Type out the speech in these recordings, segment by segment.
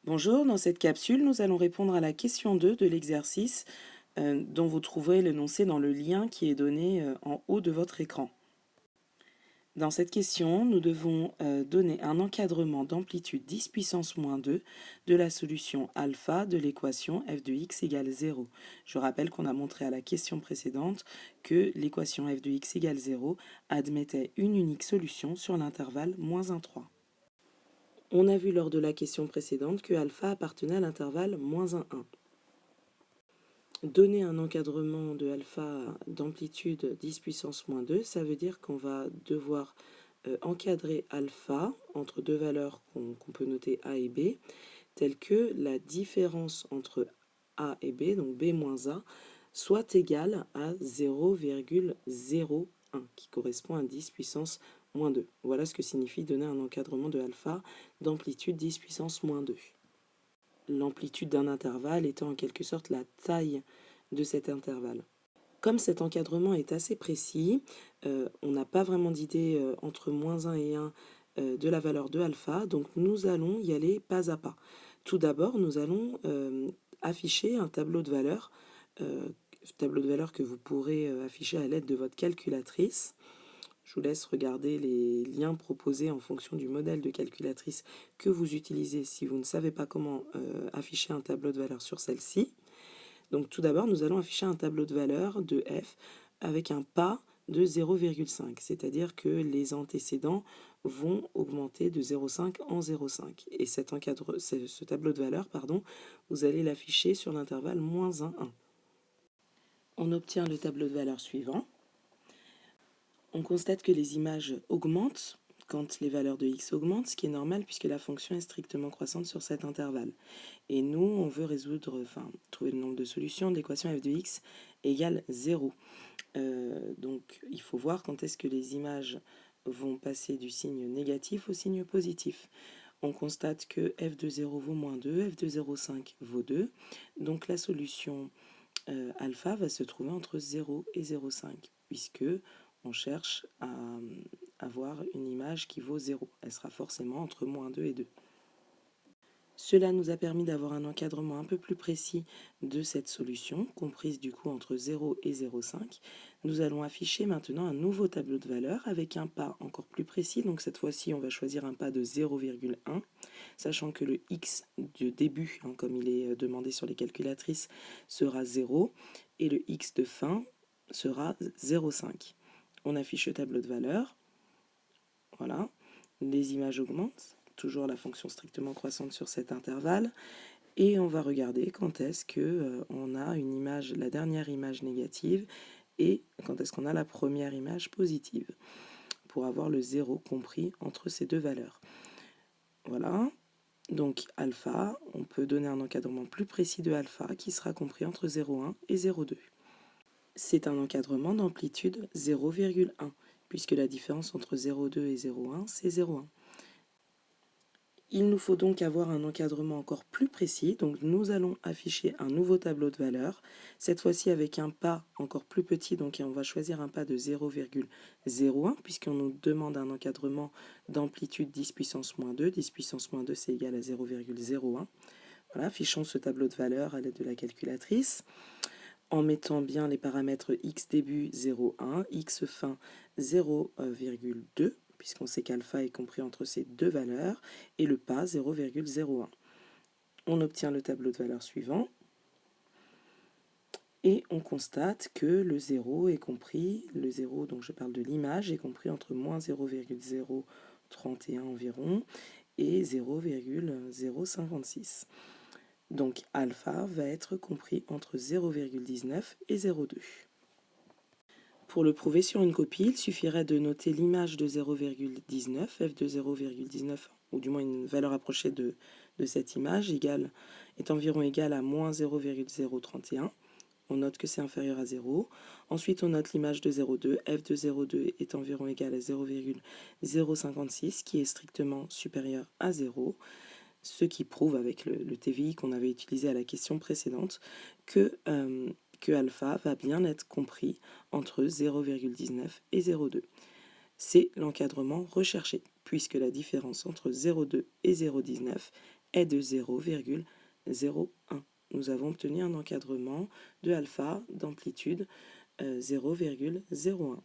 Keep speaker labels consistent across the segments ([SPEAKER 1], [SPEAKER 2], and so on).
[SPEAKER 1] Bonjour, dans cette capsule, nous allons répondre à la question 2 de l'exercice dont vous trouverez l'énoncé dans le lien qui est donné en haut de votre écran. Dans cette question, nous devons donner un encadrement d'amplitude 10 puissance moins 2 de la solution alpha de l'équation f de x égale 0. Je rappelle qu'on a montré à la question précédente que l'équation f de x égale 0 admettait une unique solution sur l'intervalle moins 1, 3. On a vu lors de la question précédente que alpha appartenait à l'intervalle moins 1, 1. Donner un encadrement de alpha d'amplitude 10 puissance moins 2, ça veut dire qu'on va devoir encadrer alpha entre deux valeurs qu'on peut noter A et B, telles que la différence entre A et B, donc B moins A, soit égale à 0,01, qui correspond à 10 puissance moins 2. Voilà ce que signifie donner un encadrement de alpha d'amplitude 10 puissance moins 2. L'amplitude d'un intervalle étant en quelque sorte la taille de cet intervalle. Comme cet encadrement est assez précis, on n'a pas vraiment d'idée entre moins 1 et 1 de la valeur de alpha, donc nous allons y aller pas à pas. Tout d'abord, nous allons afficher un tableau de valeurs que vous pourrez afficher à l'aide de votre calculatrice. Je vous laisse regarder les liens proposés en fonction du modèle de calculatrice que vous utilisez si vous ne savez pas comment afficher un tableau de valeurs sur celle-ci. Donc tout d'abord, nous allons afficher un tableau de valeurs de f avec un pas de 0,5, c'est-à-dire que les antécédents vont augmenter de 0,5 en 0,5. Et ce tableau de valeurs, vous allez l'afficher sur l'intervalle moins 1, 1. On obtient le tableau de valeurs suivant. On constate que les images augmentent quand les valeurs de x augmentent, ce qui est normal puisque la fonction est strictement croissante sur cet intervalle. Et nous, on veut trouver le nombre de solutions de l'équation f de x égale 0. Donc, il faut voir quand est-ce que les images vont passer du signe négatif au signe positif. On constate que f de 0 vaut moins 2, f de 0,5 vaut 2. Donc, la solution alpha va se trouver entre 0 et 0,5, puisque on cherche à avoir une image qui vaut 0. Elle sera forcément entre moins 2 et 2. Cela nous a permis d'avoir un encadrement un peu plus précis de cette solution, comprise du coup entre 0 et 0,5. Nous allons afficher maintenant un nouveau tableau de valeurs avec un pas encore plus précis. Donc cette fois-ci, on va choisir un pas de 0,1, sachant que le x de début, comme il est demandé sur les calculatrices, sera 0, et le x de fin sera 0,5. On affiche le tableau de valeurs. Voilà, les images augmentent. Toujours la fonction strictement croissante sur cet intervalle, et on va regarder quand est-ce que on a une image, la dernière image négative, et quand est-ce qu'on a la première image positive, pour avoir le 0 compris entre ces deux valeurs. Voilà, donc alpha, on peut donner un encadrement plus précis de alpha qui sera compris entre 0,1 et 0,2. C'est un encadrement d'amplitude 0,1, puisque la différence entre 0,2 et 0,1, c'est 0,1. Il nous faut donc avoir un encadrement encore plus précis, donc nous allons afficher un nouveau tableau de valeurs, cette fois-ci avec un pas encore plus petit, donc on va choisir un pas de 0,01, puisqu'on nous demande un encadrement d'amplitude 10 puissance moins 2, 10 puissance moins 2 c'est égal à 0,01. Voilà, affichons ce tableau de valeurs à l'aide de la calculatrice, en mettant bien les paramètres x début 0,1, x fin 0,2, puisqu'on sait qu'alpha est compris entre ces deux valeurs, et le pas 0,01. On obtient le tableau de valeurs suivant, et on constate que le 0 est compris, le 0 donc je parle de l'image, est compris entre moins 0,031 environ et 0,056. Donc alpha va être compris entre 0,19 et 0,2. Pour le prouver sur une copie, il suffirait de noter l'image de 0,19, f de 0,19, ou du moins une valeur approchée de cette image, est environ égale à moins 0,031. On note que c'est inférieur à 0. Ensuite, on note l'image de 0,2. F de 0,2 est environ égal à 0,056, qui est strictement supérieur à 0, ce qui prouve avec le TVI qu'on avait utilisé à la question précédente que alpha va bien être compris entre 0,19 et 0,2. C'est l'encadrement recherché. puisque la différence entre 0,2 et 0,19 est de 0,01. Nous avons obtenu un encadrement de alpha d'amplitude 0,01.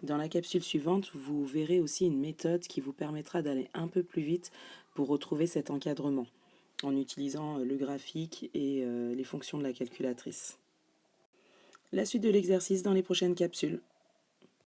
[SPEAKER 1] Dans la capsule suivante, vous verrez aussi une méthode qui vous permettra d'aller un peu plus vite pour retrouver cet encadrement, en utilisant le graphique et les fonctions de la calculatrice. La suite de l'exercice dans les prochaines capsules.